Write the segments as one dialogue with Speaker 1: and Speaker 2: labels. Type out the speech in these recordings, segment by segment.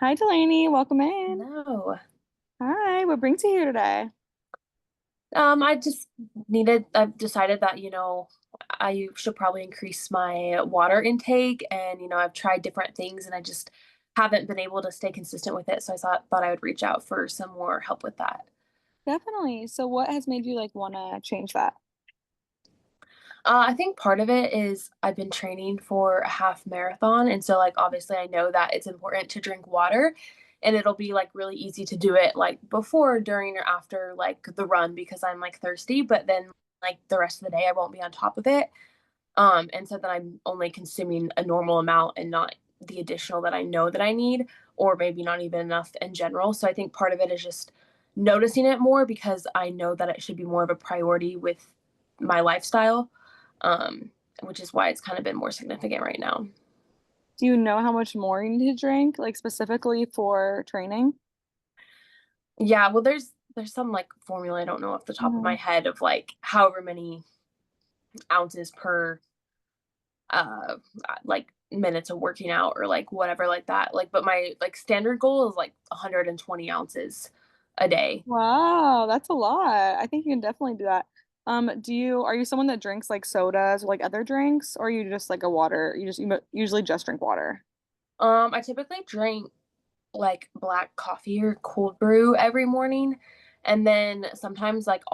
Speaker 1: Hi, Delaney. Welcome in.
Speaker 2: No.
Speaker 1: Hi, what brings you here today?
Speaker 2: I just I've decided that, I should probably increase my water intake and, I've tried different things and I just haven't been able to stay consistent with it. So I thought I would reach out for some more help with that.
Speaker 1: Definitely. So, what has made you like want to change that?
Speaker 2: I think part of it is I've been training for a half marathon. And so, like, obviously, I know that it's important to drink water and it'll be like really easy to do it like before, during, or after like the run because I'm like thirsty. But then, like, the rest of the day, I won't be on top of it. And so then I'm only consuming a normal amount and not the additional that I know that I need, or maybe not even enough in general. So I think part of it is just noticing it more because I know that it should be more of a priority with my lifestyle, um, which is why it's kind of been more significant right now.
Speaker 1: Do you know how much more you need to drink, like specifically for training?
Speaker 2: Yeah, well, there's some like formula I don't know off the top of my
Speaker 1: Mhm.
Speaker 2: head of like however many ounces per like minutes of working out or like whatever like that. Like, but my like standard goal is like 120 ounces a day.
Speaker 1: Wow, that's a lot. I think you can definitely do that. Are you someone that drinks like sodas or like other drinks, or are you just like a water? You usually just drink water?
Speaker 2: I typically drink like black coffee or cold brew every morning. And then sometimes like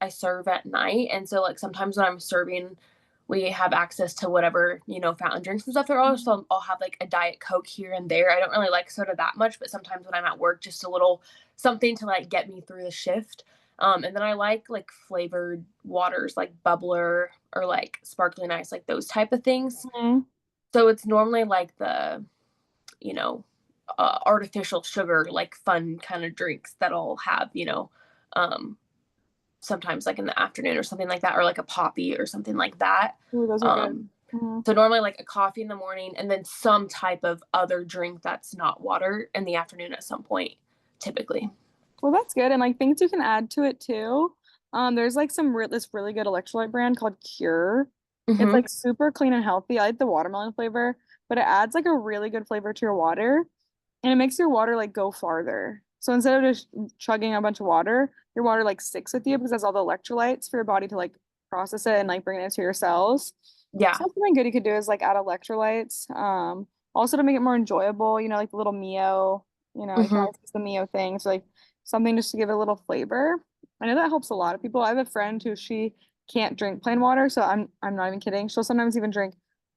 Speaker 2: I serve at night. And so like sometimes when I'm serving, we have access to whatever, fountain drinks and stuff there are.
Speaker 1: Mhm.
Speaker 2: So I'll have like a Diet Coke here and there. I don't really like soda that much, but sometimes when I'm at work, just a little something to like get me through the shift. And then I like flavored waters like bubbler or like sparkling ice, like those type of things.
Speaker 1: Mhm.
Speaker 2: So it's normally like the you know, artificial sugar, like fun kind of drinks that I'll have, um, sometimes like in the afternoon or something like that, or like a poppy or something like that.
Speaker 1: Ooh, those are good.
Speaker 2: Um,
Speaker 1: Mhm.
Speaker 2: so normally like a coffee in the morning and then some type of other drink that's not water in the afternoon at some point, typically.
Speaker 1: Well, that's good. And like things you can add to it too. There's like this really good electrolyte brand called Cure. It's
Speaker 2: Mm-hmm.
Speaker 1: like super clean and healthy. I like the watermelon flavor, but it adds like a really good flavor to your water and it makes your water like go farther. So instead of just chugging a bunch of water, your water like sticks with you because it has all the electrolytes for your body to like process it and like bring it into your cells. So
Speaker 2: Yeah.
Speaker 1: that's something good you could do is like add electrolytes. Also to make it more enjoyable, like the little Mio, you can
Speaker 2: Mm-hmm.
Speaker 1: always use the Mio thing. So like something just to give it a little flavor. I know that helps a lot of people. I have a friend who she can't drink plain water, so I'm not even kidding. She'll sometimes even drink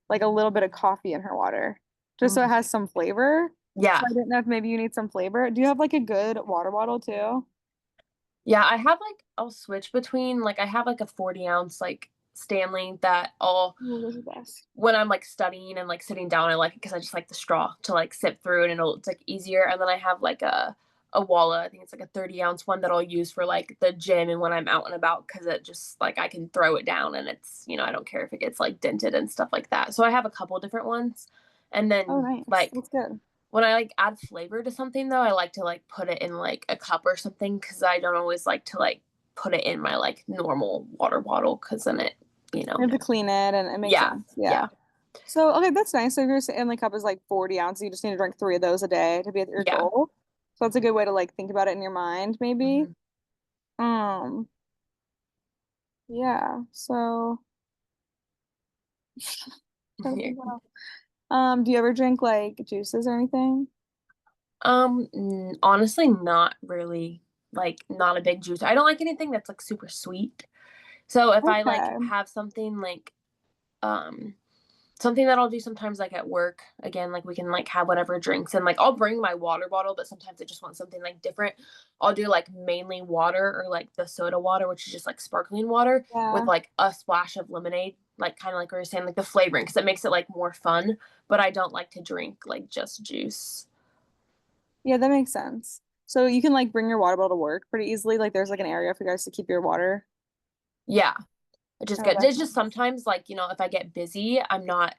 Speaker 1: like a little bit of coffee in her water, just so it
Speaker 2: Mm.
Speaker 1: has some flavor. So
Speaker 2: Yeah.
Speaker 1: I didn't know if maybe you need some flavor. Do you have like a good water bottle too?
Speaker 2: Yeah. I'll switch between, like, I have like a 40-ounce, like, Stanley that I'll
Speaker 1: Oh, those are the best.
Speaker 2: when I'm like studying and like sitting down, I like it because I just like the straw to like sip through and it's like easier. And then I have like a Walla, I think it's like a 30-ounce one that I'll use for like the gym and when I'm out and about because it just like I can throw it down and it's I don't care if it gets like dented and stuff like that. So I have a couple different ones. And
Speaker 1: Oh,
Speaker 2: then
Speaker 1: nice.
Speaker 2: like
Speaker 1: That's good.
Speaker 2: when I like add flavor to something though, I like to like put it in like a cup or something because I don't always like to like put it in my like normal water bottle because then you
Speaker 1: You
Speaker 2: know,
Speaker 1: have to clean it and it makes
Speaker 2: yeah,
Speaker 1: sense. Yeah.
Speaker 2: yeah,
Speaker 1: So, okay, that's nice. So if your Stanley cup is like 40 ounces, you just need to drink three of those a day to be at your
Speaker 2: yeah.
Speaker 1: goal. So that's a good way to like think about it in your mind, maybe.
Speaker 2: Mhm.
Speaker 1: Um, yeah. So, trying to think what else. Do you ever drink like juices or anything?
Speaker 2: Honestly, not really. Like, not a big juice. I don't like anything that's like super sweet. So if I like
Speaker 1: Okay.
Speaker 2: have something like um something that I'll do sometimes like at work, again, like we can like have whatever drinks and like I'll bring my water bottle, but sometimes I just want something like different. I'll do like mainly water or like the soda water, which is just like sparkling water with
Speaker 1: Yeah.
Speaker 2: like a splash of lemonade, like kind of like we were saying, like the flavoring, because it makes it like more fun. But I don't like to drink like just juice.
Speaker 1: Yeah, that makes sense. So you can like bring your water bottle to work pretty easily. Like there's like an area for you guys to keep your water.
Speaker 2: Yeah. It just
Speaker 1: Oh,
Speaker 2: get
Speaker 1: that's
Speaker 2: it's just
Speaker 1: nice.
Speaker 2: sometimes like, if I get busy, I'm not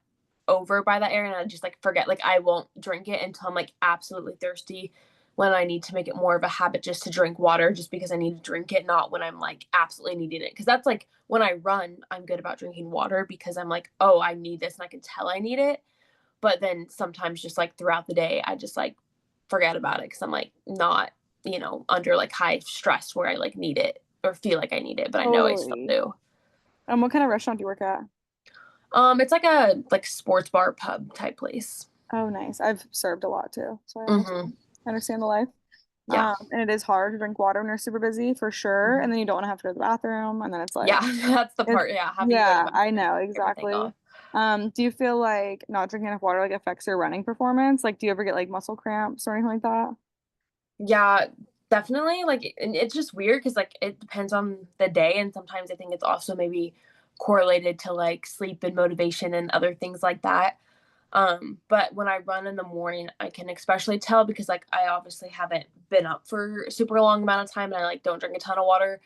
Speaker 2: over by that area and I just like forget. Like I won't drink it until I'm like absolutely thirsty when I need to make it more of a habit just to drink water just because I need to drink it, not when I'm like absolutely needing it. Cause that's like when I run, I'm good about drinking water because I'm like, oh, I need this and I can tell I need it. But then sometimes just like throughout the day, I just like forget about it because I'm like not, under like high stress where I like need it or feel like I need it, but I know I still
Speaker 1: Totally.
Speaker 2: do.
Speaker 1: What kind of restaurant do you work at?
Speaker 2: It's like a like sports bar pub type place.
Speaker 1: Oh, nice. I've served a lot too, so
Speaker 2: Hmm.
Speaker 1: I understand the life.
Speaker 2: Yeah.
Speaker 1: And it is hard to drink water when you're super busy for sure. And
Speaker 2: Mhm.
Speaker 1: then you don't want to have to go to the bathroom, and then it's
Speaker 2: Yeah,
Speaker 1: like,
Speaker 2: that's the
Speaker 1: it's,
Speaker 2: part. Yeah, having to go to the
Speaker 1: yeah, I
Speaker 2: bathroom,
Speaker 1: know
Speaker 2: everything
Speaker 1: exactly.
Speaker 2: off.
Speaker 1: Do you feel like not drinking enough water like affects your running performance? Like, do you ever get like muscle cramps or anything like that?
Speaker 2: Yeah, definitely. Like, and it's just weird because like it depends on the day, and sometimes I think it's also maybe correlated to like sleep and motivation and other things like that. But when I run in the morning, I can especially tell because like I obviously haven't been up for a super long amount of time and I like don't drink a ton of water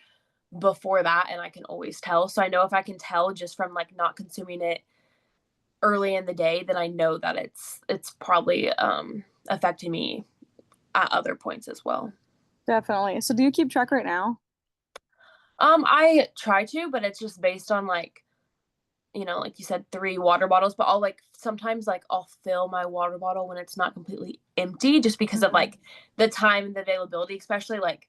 Speaker 2: before that and I can always tell. So I know if I can tell just from like not consuming it early in the day, then I know that it's probably affecting me at other points as well.
Speaker 1: Definitely. So do you keep track right now?
Speaker 2: I try to, but it's just based on like, like you said, 3 water bottles, but I'll like sometimes like I'll fill my water bottle when it's not completely empty just because of
Speaker 1: Mhm.
Speaker 2: like the time and the availability, especially like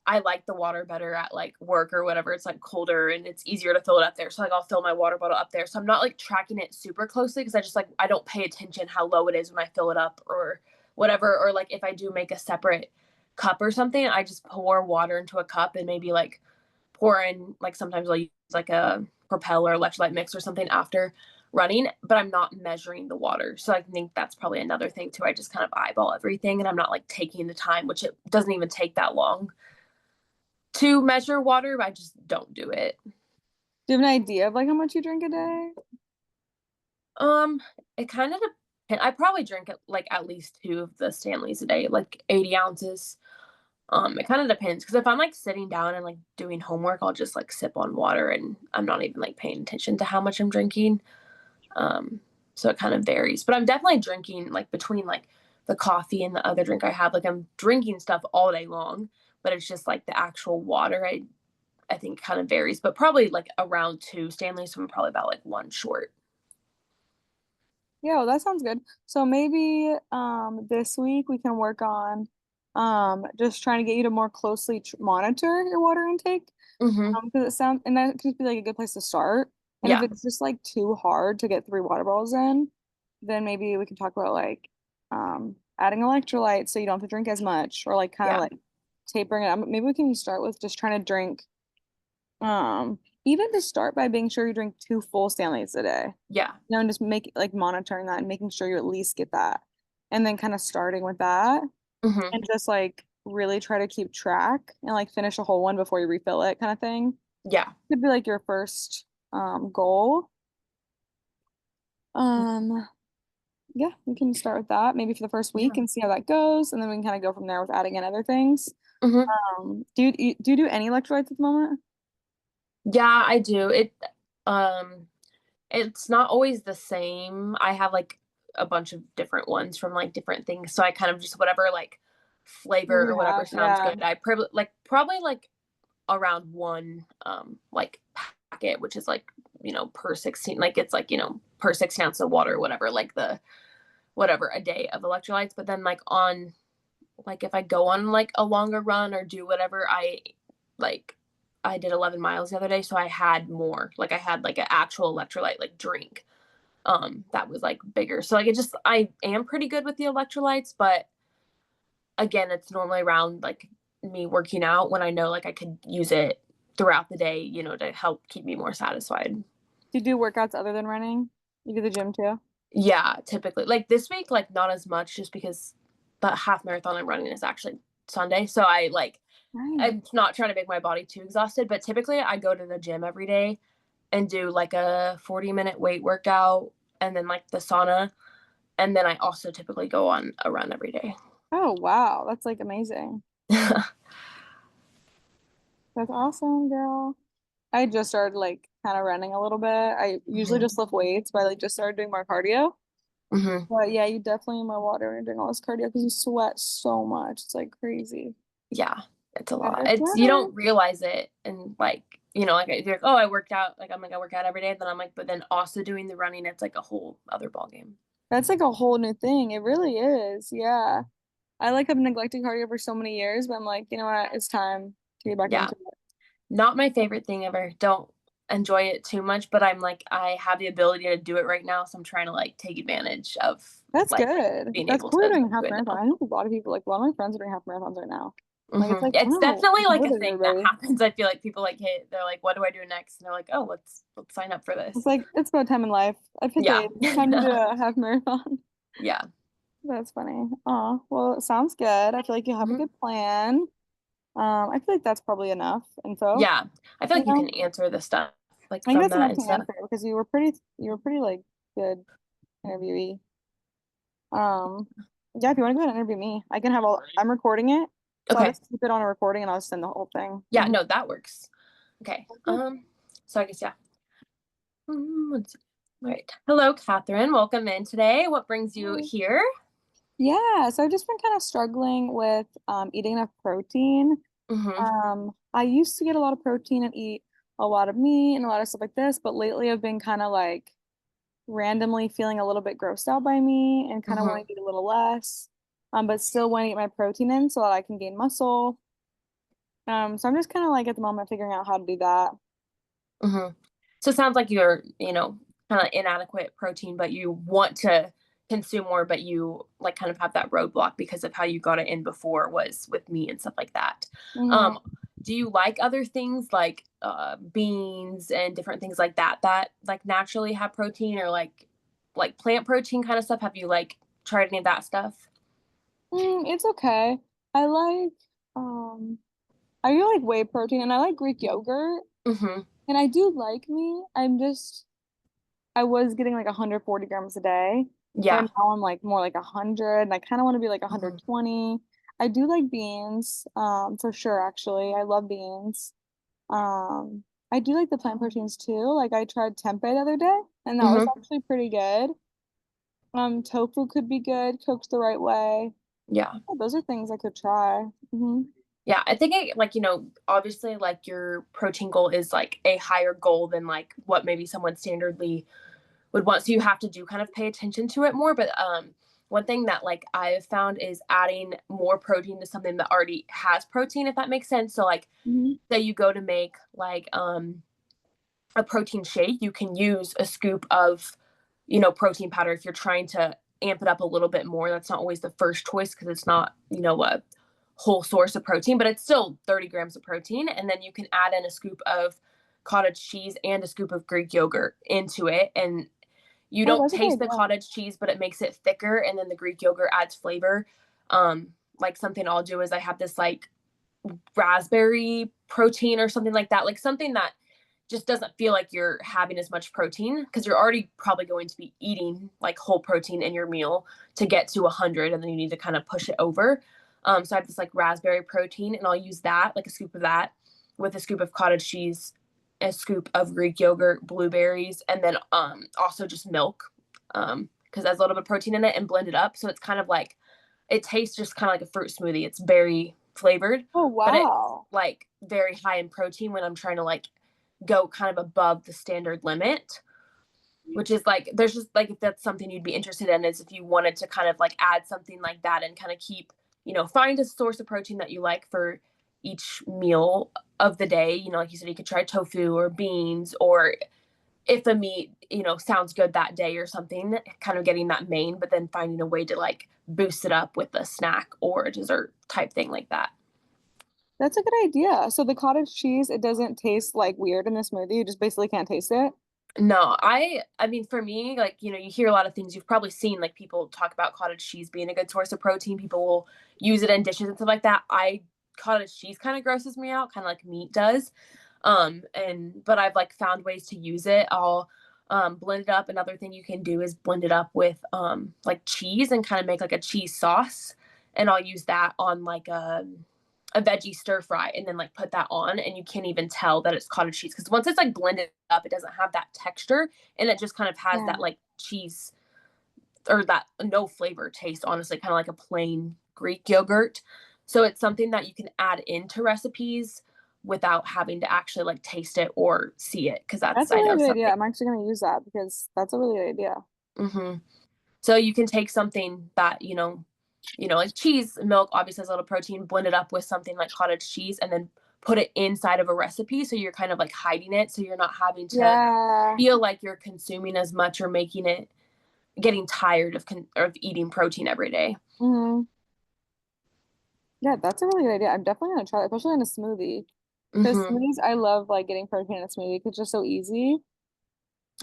Speaker 2: I like the water better at like work or whatever. It's like colder and it's easier to fill it up there. So like I'll fill my water bottle up there. So I'm not like tracking it super closely because I just like I don't pay attention how low it is when I fill it up or whatever. Or like if I do make a separate cup or something, I just pour water into a cup and maybe like pour in like sometimes I'll use like a Propel or electrolyte mix or something after running, but I'm not measuring the water. So I think that's probably another thing too. I just kind of eyeball everything and I'm not like taking the time, which it doesn't even take that long to measure water, but I just don't do it.
Speaker 1: Do you have an idea of like how much you drink a day?
Speaker 2: Um, it kind of depends. I probably drink like at least 2 of the Stanleys a day, like 80 ounces. It kind of depends because if I'm like sitting down and like doing homework, I'll just like sip on water and I'm not even like paying attention to how much I'm drinking. Um, so it kind of varies, but I'm definitely drinking like between like the coffee and the other drink I have. Like I'm drinking stuff all day long, but it's just like the actual water. I think kind of varies, but probably like around 2 Stanleys. So I'm probably about like one short.
Speaker 1: Yeah, well, that sounds good. So maybe this week we can work on just trying to get you to more closely monitor your water intake.
Speaker 2: Hmm.
Speaker 1: Because it sounds and that could be like a good place to start. And if
Speaker 2: Yeah.
Speaker 1: it's just like too hard to get 3 water bottles in, then maybe we can talk about like adding electrolytes so you don't have to drink as much or like kind of
Speaker 2: Yeah.
Speaker 1: like tapering it. Maybe we can start with just trying to drink even to start by being sure you drink 2 full Stanleys a day.
Speaker 2: Yeah.
Speaker 1: And just make like monitoring that and making sure you at least get that. And then kind of starting with that
Speaker 2: Hmm.
Speaker 1: and just like really try to keep track and like finish a whole one before you refill it kind of thing.
Speaker 2: Yeah.
Speaker 1: Could be like your first goal. Um yeah, we can start with that maybe for the first week
Speaker 2: Yeah.
Speaker 1: and see how that goes. And then we can kind of go from there with adding in other things.
Speaker 2: Hmm.
Speaker 1: Do you do any electrolytes at the moment?
Speaker 2: Yeah, I do. Um, it's not always the same. I have like a bunch of different ones from like different things. So I kind of just whatever like
Speaker 1: What
Speaker 2: flavor
Speaker 1: do
Speaker 2: or
Speaker 1: you
Speaker 2: whatever
Speaker 1: have?
Speaker 2: sounds
Speaker 1: Yeah.
Speaker 2: good. I probably like around one like packet, which is like, per 16, like it's like, per 16 ounce of water or whatever, like the whatever a day of electrolytes. But then like on like if I go on like a longer run or do whatever, like I did 11 miles the other day, so I had more. Like I had like an actual electrolyte like drink that was like bigger. So like it just I am pretty good with the electrolytes, but again, it's normally around like me working out when I know like I could use it throughout the day, to help keep me more satisfied.
Speaker 1: Do you do workouts other than running? You do the gym too?
Speaker 2: Yeah, typically. Like this week, like not as much just because the half marathon I'm running is actually Sunday. So
Speaker 1: Nice.
Speaker 2: I'm not trying to make my body too exhausted, but typically I go to the gym every day and do like a 40-minute weight workout and then like the sauna. And then I also typically go on a run every day.
Speaker 1: Oh, wow. That's like amazing. That's awesome, girl. I just started like kind of running a little bit. I usually
Speaker 2: Hmm.
Speaker 1: just lift weights, but I like just started doing more cardio.
Speaker 2: Hmm.
Speaker 1: But yeah, you definitely need more water when you're doing all this cardio because you sweat so much. It's like crazy.
Speaker 2: Yeah, it's a lot.
Speaker 1: Better,
Speaker 2: It's you
Speaker 1: better.
Speaker 2: don't realize it, and like like if you're like, oh, I worked out, like I'm like I work out every day, then I'm like, but then also doing the running, it's like a whole other ball game.
Speaker 1: That's like a whole new thing. It really is. Yeah. I like have neglected cardio for so many years, but I'm like, you know what? It's time to get back
Speaker 2: Yeah.
Speaker 1: into it.
Speaker 2: Not my favorite thing ever. Don't enjoy it too much, but I'm like, I have the ability to do it right now, so I'm trying to like take advantage of
Speaker 1: That's
Speaker 2: like
Speaker 1: good.
Speaker 2: being
Speaker 1: That's
Speaker 2: able
Speaker 1: cool you're
Speaker 2: to
Speaker 1: doing a half
Speaker 2: do it
Speaker 1: marathon.
Speaker 2: now.
Speaker 1: I know a lot of people, like a lot of my friends are doing half marathons right now. Like it's like,
Speaker 2: It's
Speaker 1: wow,
Speaker 2: definitely like a
Speaker 1: motivate
Speaker 2: thing that
Speaker 1: everybody.
Speaker 2: happens. I feel like people like hit, they're like, what do I do next? And they're like, oh, let's sign up for
Speaker 1: It's
Speaker 2: this.
Speaker 1: like it's about time in life. I've hit the
Speaker 2: Yeah.
Speaker 1: age. It's time to do a half marathon.
Speaker 2: Yeah.
Speaker 1: That's funny. Oh, well, it sounds good. I feel like you have a
Speaker 2: Mhm.
Speaker 1: good plan. I feel like that's probably enough info.
Speaker 2: Yeah. I feel
Speaker 1: You
Speaker 2: like you can
Speaker 1: know,
Speaker 2: answer the stuff like
Speaker 1: I think
Speaker 2: from
Speaker 1: that's
Speaker 2: that
Speaker 1: enough
Speaker 2: and
Speaker 1: to
Speaker 2: stuff.
Speaker 1: answer because you were pretty like good interviewee. Yeah, if you want to go ahead and interview me, I can have all. I'm recording it, so I'll
Speaker 2: Okay.
Speaker 1: just keep it on a recording and I'll send the whole thing.
Speaker 2: Yeah, no, that works. Okay.
Speaker 1: Okay.
Speaker 2: So I guess yeah. Let's see. All right. Hello, Catherine. Welcome in today. What brings you here?
Speaker 1: Yeah, so I've just been kind of struggling with eating enough protein.
Speaker 2: Mm-hmm.
Speaker 1: I used to get a lot of protein and eat a lot of meat and a lot of stuff like this, but lately I've been kind of like randomly feeling a little bit grossed out by me and kind of
Speaker 2: Mm-hmm.
Speaker 1: want to eat a little less, but still want to get my protein in so that I can gain muscle. So I'm just kind of like at the moment figuring out how to do that.
Speaker 2: Mm-hmm. So it sounds like you're, kind of inadequate protein, but you want to consume more, but you like kind of have that roadblock because of how you got it in before was with meat and stuff like that. Um,
Speaker 1: Hmm.
Speaker 2: do you like other things like beans and different things like that that like naturally have protein or like plant protein kind of stuff? Have you like tried any of that stuff?
Speaker 1: It's okay. I like um I really like whey protein and I like Greek yogurt
Speaker 2: Mm-hmm.
Speaker 1: and I do like meat. I was getting like 140 grams a day, but
Speaker 2: Yeah.
Speaker 1: now I'm like more like 100 and I kind of want to be like
Speaker 2: Mm-hmm.
Speaker 1: 120. I do like beans, for sure actually. I love beans. Um, I do like the plant proteins too. Like I tried tempeh the other day and that was
Speaker 2: Mm-hmm.
Speaker 1: actually pretty good. Tofu could be good, cooked the right way.
Speaker 2: Yeah.
Speaker 1: Yeah, those are things I could try.
Speaker 2: Yeah, I think it like, obviously like your protein goal is like a higher goal than like what maybe someone standardly would want. So you have to do kind of pay attention to it more. But one thing that like I have found is adding more protein to something that already has protein, if that makes sense. So like
Speaker 1: Hmm.
Speaker 2: say you go to make like a protein shake, you can use a scoop of, protein powder if you're trying to amp it up a little bit more. That's not always the first choice because it's not, a whole source of protein, but it's still 30 grams of protein. And then you can add in a scoop of cottage cheese and a scoop of Greek yogurt into it. And you
Speaker 1: Oh,
Speaker 2: don't
Speaker 1: that's a good
Speaker 2: taste the
Speaker 1: idea.
Speaker 2: cottage cheese, but it makes it thicker. And then the Greek yogurt adds flavor. Like something I'll do is I have this like raspberry protein or something like that, like something that just doesn't feel like you're having as much protein because you're already probably going to be eating like whole protein in your meal to get to 100 and then you need to kind of push it over. So I have this like raspberry protein and I'll use that, like a scoop of that with a scoop of cottage cheese, a scoop of Greek yogurt, blueberries, and then also just milk because there's a little bit of protein in it and blend it up. So it's kind of like, it tastes just kind of like a fruit smoothie. It's very flavored,
Speaker 1: Oh,
Speaker 2: but it's
Speaker 1: wow.
Speaker 2: like very high in protein when I'm trying to like go kind of above the standard limit, which is like there's just like if that's something you'd be interested in is if you wanted to kind of like add something like that and kind of keep, find a source of protein that you like for each meal of the day. Like you said, you could try tofu or beans or if a meat, sounds good that day or something, kind of getting that main, but then finding a way to like boost it up with a snack or a dessert type thing like that.
Speaker 1: That's a good idea. So the cottage cheese, it doesn't taste like weird in the smoothie. You just basically can't taste it.
Speaker 2: No, I mean for me, like, you hear a lot of things you've probably seen like people talk about cottage cheese being a good source of protein. People will use it in dishes and stuff like that. I cottage cheese kind of grosses me out, kind of like meat does. And but I've like found ways to use it. I'll blend it up. Another thing you can do is blend it up with like cheese and kind of make like a cheese sauce. And I'll use that on like a veggie stir fry and then like put that on and you can't even tell that it's cottage cheese because once it's like blended up it doesn't have that texture and it just kind of has
Speaker 1: Yeah.
Speaker 2: that like cheese or that no flavor taste, honestly, kind of like a plain Greek yogurt. So it's something that you can add into recipes without having to actually like taste it or see it because that's
Speaker 1: That's a
Speaker 2: I know
Speaker 1: really good idea.
Speaker 2: something.
Speaker 1: I'm actually going to use that because that's a really good idea.
Speaker 2: Hmm. So you can take something that like cheese, milk obviously has a little protein, blend it up with something like cottage cheese and then put it inside of a recipe. So you're kind of like hiding it. So you're not having to
Speaker 1: Yeah.
Speaker 2: feel like you're consuming as much or getting tired of eating protein every day.
Speaker 1: Hmm. Yeah, that's a really good idea. I'm definitely gonna try it, especially in a smoothie. Because
Speaker 2: Mm-hmm.
Speaker 1: smoothies, I love like getting protein in a smoothie because it's just so easy.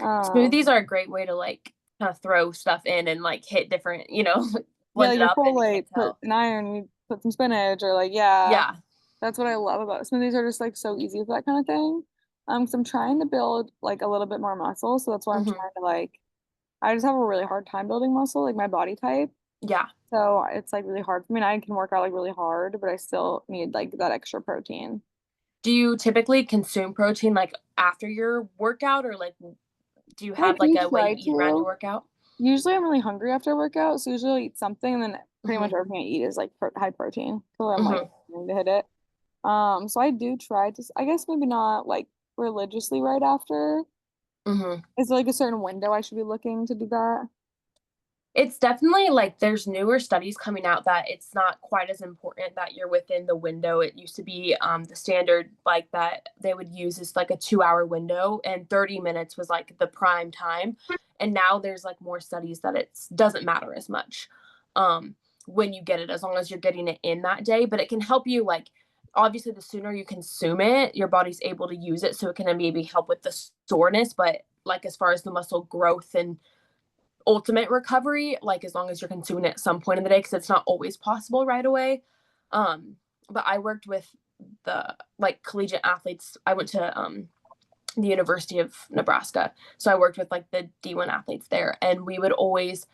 Speaker 2: Smoothies
Speaker 1: Um,
Speaker 2: are a great way to like kind of throw stuff in and like hit different,
Speaker 1: yeah,
Speaker 2: blend
Speaker 1: like
Speaker 2: it up
Speaker 1: before
Speaker 2: and you can't
Speaker 1: like put
Speaker 2: tell.
Speaker 1: an iron, you put some spinach or like yeah,
Speaker 2: Yeah.
Speaker 1: that's what I love about smoothies are just like so easy for that kind of thing. So I'm trying to build like a little bit more muscle, so that's why I'm
Speaker 2: Mm-hmm.
Speaker 1: trying to like I just have a really hard time building muscle, like my body type.
Speaker 2: Yeah.
Speaker 1: So it's like really hard for me. And I can work out like really hard, but I still need like that extra protein.
Speaker 2: Do you typically consume protein like after your workout or like do you
Speaker 1: I
Speaker 2: have like
Speaker 1: do
Speaker 2: a way you
Speaker 1: try
Speaker 2: eat around your
Speaker 1: to.
Speaker 2: workout?
Speaker 1: Usually I'm really hungry after a workout, so usually I'll eat something and then pretty much
Speaker 2: Mm-hmm.
Speaker 1: everything I eat is like high protein. So I'm like
Speaker 2: Mm-hmm.
Speaker 1: trying to hit it. So I do try to, I guess maybe not like religiously right after.
Speaker 2: Mm-hmm.
Speaker 1: Is there like a certain window I should be looking to do that?
Speaker 2: It's definitely like there's newer studies coming out that it's not quite as important that you're within the window. It used to be the standard like that they would use is like a 2 hour window and 30 minutes was like the prime time. And now there's like more studies that it doesn't matter as much um, when you get it, as long as you're getting it in that day. But it can help you like obviously the sooner you consume it, your body's able to use it. So it can maybe help with the soreness. But like as far as the muscle growth and ultimate recovery, like as long as you're consuming it at some point in the day, because it's not always possible right away. Um, but I worked with the like collegiate athletes. I went to the University of Nebraska, so I worked with like the D1 athletes there, and we would always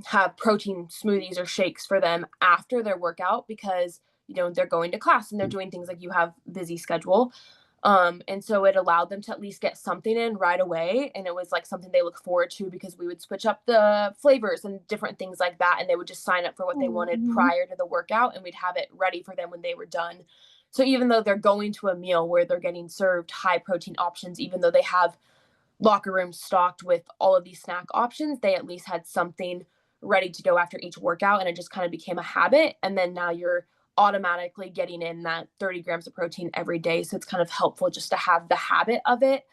Speaker 2: have protein smoothies or shakes for them after their workout because they're going to class and they're doing things like you have busy schedule. And so it allowed them to at least get something in right away. And it was like something they look forward to because we would switch up the flavors and different things like that. And they would just sign up for what they wanted
Speaker 1: Mm-hmm.
Speaker 2: prior to the workout and we'd have it ready for them when they were done. So even though they're going to a meal where they're getting served high protein options, even though they have locker rooms stocked with all of these snack options, they at least had something ready to go after each workout. And it just kind of became a habit. And then now you're automatically getting in that 30 grams of protein every day. So it's kind of helpful just to have the habit of it.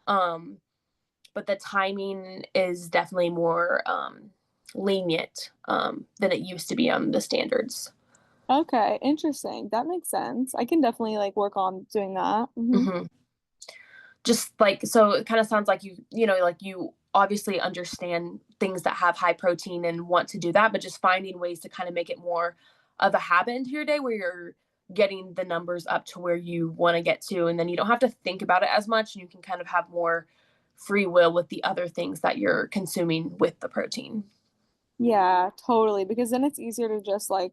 Speaker 2: Um, but the timing is definitely more lenient than it used to be on the standards.
Speaker 1: Okay, interesting. That makes sense. I can definitely like work on doing that. Hmm.
Speaker 2: Mm-hmm. Just like so it kind of sounds like like you obviously understand things that have high protein and want to do that, but just finding ways to kind of make it more of a habit into your day where you're getting the numbers up to where you want to get to and then you don't have to think about it as much and you can kind of have more free will with the other things that you're consuming with the protein.
Speaker 1: Yeah, totally. Because then it's easier to just like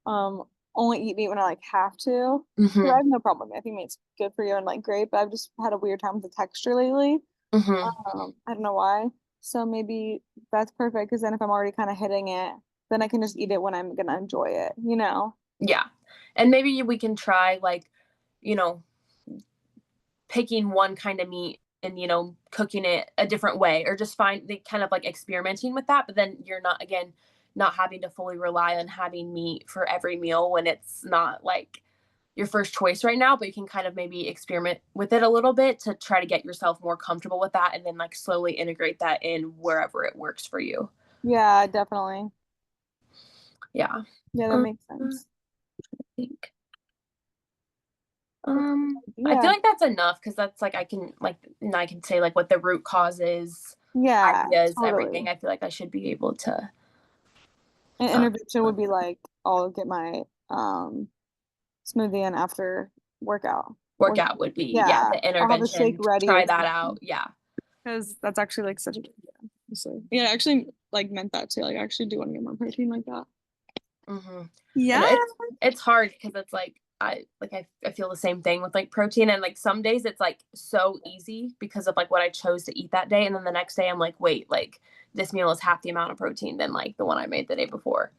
Speaker 1: um only eat meat when I like have to. 'Cause I
Speaker 2: Mhm.
Speaker 1: have no problem with it. I think meat's good for you and like great, but I've just had a weird time with the texture lately.
Speaker 2: Mhm.
Speaker 1: I don't know why. So maybe that's perfect because then if I'm already kind of hitting it, then I can just eat it when I'm gonna enjoy it, you know?
Speaker 2: Yeah. And maybe we can try like you know picking one kind of meat and cooking it a different way or just find the kind of like experimenting with that, but then you're not again not having to fully rely on having meat for every meal when it's not like your first choice right now, but you can kind of maybe experiment with it a little bit to try to get yourself more comfortable with that and then like slowly integrate that in wherever it works for you.
Speaker 1: Yeah, definitely.
Speaker 2: Yeah.
Speaker 1: Yeah, that
Speaker 2: um,
Speaker 1: makes
Speaker 2: I
Speaker 1: sense.
Speaker 2: think
Speaker 1: That's a good
Speaker 2: I feel
Speaker 1: idea.
Speaker 2: like that's enough because that's like I can say like what the root cause is,
Speaker 1: Yeah,
Speaker 2: ideas, everything.
Speaker 1: totally.
Speaker 2: I feel like I should be able to
Speaker 1: An
Speaker 2: um,
Speaker 1: intervention would be like I'll get my smoothie in after workout.
Speaker 2: work
Speaker 1: Or
Speaker 2: out would be, yeah,
Speaker 1: yeah,
Speaker 2: the
Speaker 1: I'll have a shake
Speaker 2: intervention.
Speaker 1: ready
Speaker 2: Try
Speaker 1: or
Speaker 2: that out.
Speaker 1: something.
Speaker 2: Yeah.
Speaker 1: Because that's actually like such a good idea. Honestly. Yeah, I actually like meant that too. Like I actually do want to get more protein like that.
Speaker 2: hmm And
Speaker 1: Yeah.
Speaker 2: it's hard because it's like I feel the same thing with like protein and like some days it's like so easy because of like what I chose to eat that day and then the next day I'm like wait like this meal is half the amount of protein than like the one I made the day before.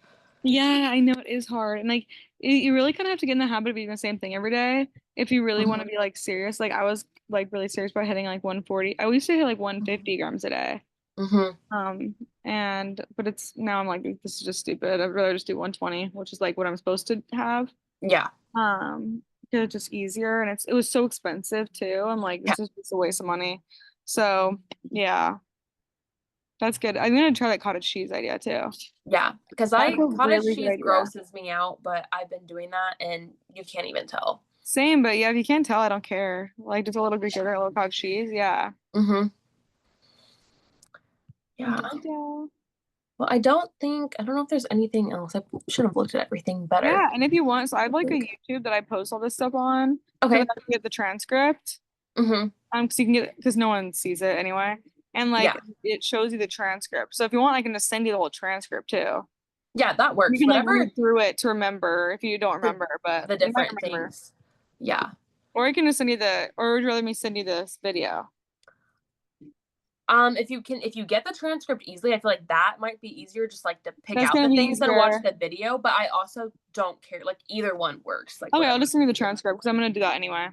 Speaker 1: Yeah, I know it is hard. And like you really kind of have to get in the habit of eating the same thing every day if you really want to
Speaker 2: Hmm
Speaker 1: be like serious. Like I was like really serious about hitting like 140. I used to hit like 150 grams a day.
Speaker 2: Mm-hmm.
Speaker 1: But it's now I'm like, this is just stupid. I'd rather just do 120, which is like what I'm supposed to have.
Speaker 2: Yeah.
Speaker 1: Because it's just easier and it was so expensive too. I'm like,
Speaker 2: Yeah.
Speaker 1: this is just a waste of money. So yeah, that's good. I'm gonna try that cottage cheese idea too.
Speaker 2: Yeah. Because
Speaker 1: That's
Speaker 2: I
Speaker 1: a
Speaker 2: cottage
Speaker 1: really good
Speaker 2: cheese
Speaker 1: idea.
Speaker 2: grosses me out, but I've been doing that and you can't even tell.
Speaker 1: Same, but yeah, if you can't tell, I don't care. Like just a little Greek yogurt, a little cottage cheese. Yeah.
Speaker 2: Mm-hmm.
Speaker 1: Dun,
Speaker 2: Yeah.
Speaker 1: dun, dun, dun.
Speaker 2: Well, I don't know if there's anything else. I should have looked at everything better.
Speaker 1: Yeah, and if you want, so I have
Speaker 2: I
Speaker 1: like a
Speaker 2: think.
Speaker 1: YouTube that I post all this stuff on so that
Speaker 2: Okay.
Speaker 1: I can get the transcript.
Speaker 2: Mm-hmm.
Speaker 1: Because you can get because no one sees it anyway. And like
Speaker 2: Yeah.
Speaker 1: it shows you the transcript. So if you want, I can just send you the whole transcript too.
Speaker 2: Yeah, that
Speaker 1: You
Speaker 2: works.
Speaker 1: can like
Speaker 2: Whatever
Speaker 1: read through it to remember if you don't
Speaker 2: the
Speaker 1: remember, but
Speaker 2: the
Speaker 1: you might
Speaker 2: different
Speaker 1: remember.
Speaker 2: things. Yeah.
Speaker 1: Or I can just send you or would you rather me send you this video?
Speaker 2: If you get the transcript easily, I feel like that might be easier just like to pick
Speaker 1: That's
Speaker 2: out
Speaker 1: gonna
Speaker 2: the
Speaker 1: be
Speaker 2: things than watch
Speaker 1: easier.
Speaker 2: the video, but I also don't care. Like either one works. Like
Speaker 1: Okay, I'll
Speaker 2: whatever.
Speaker 1: just send you the transcript because I'm gonna do that anyway.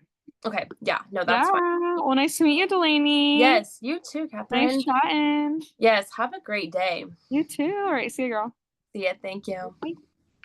Speaker 2: Okay. Yeah. No,
Speaker 1: Yeah.
Speaker 2: that's fine.
Speaker 1: Well, nice to meet you, Delaney.
Speaker 2: Yes, you too,
Speaker 1: Nice
Speaker 2: Catherine.
Speaker 1: chatting.
Speaker 2: Yes, have a great day.
Speaker 1: You too. All right, see you, girl.
Speaker 2: See ya. Thank you.
Speaker 1: Bye.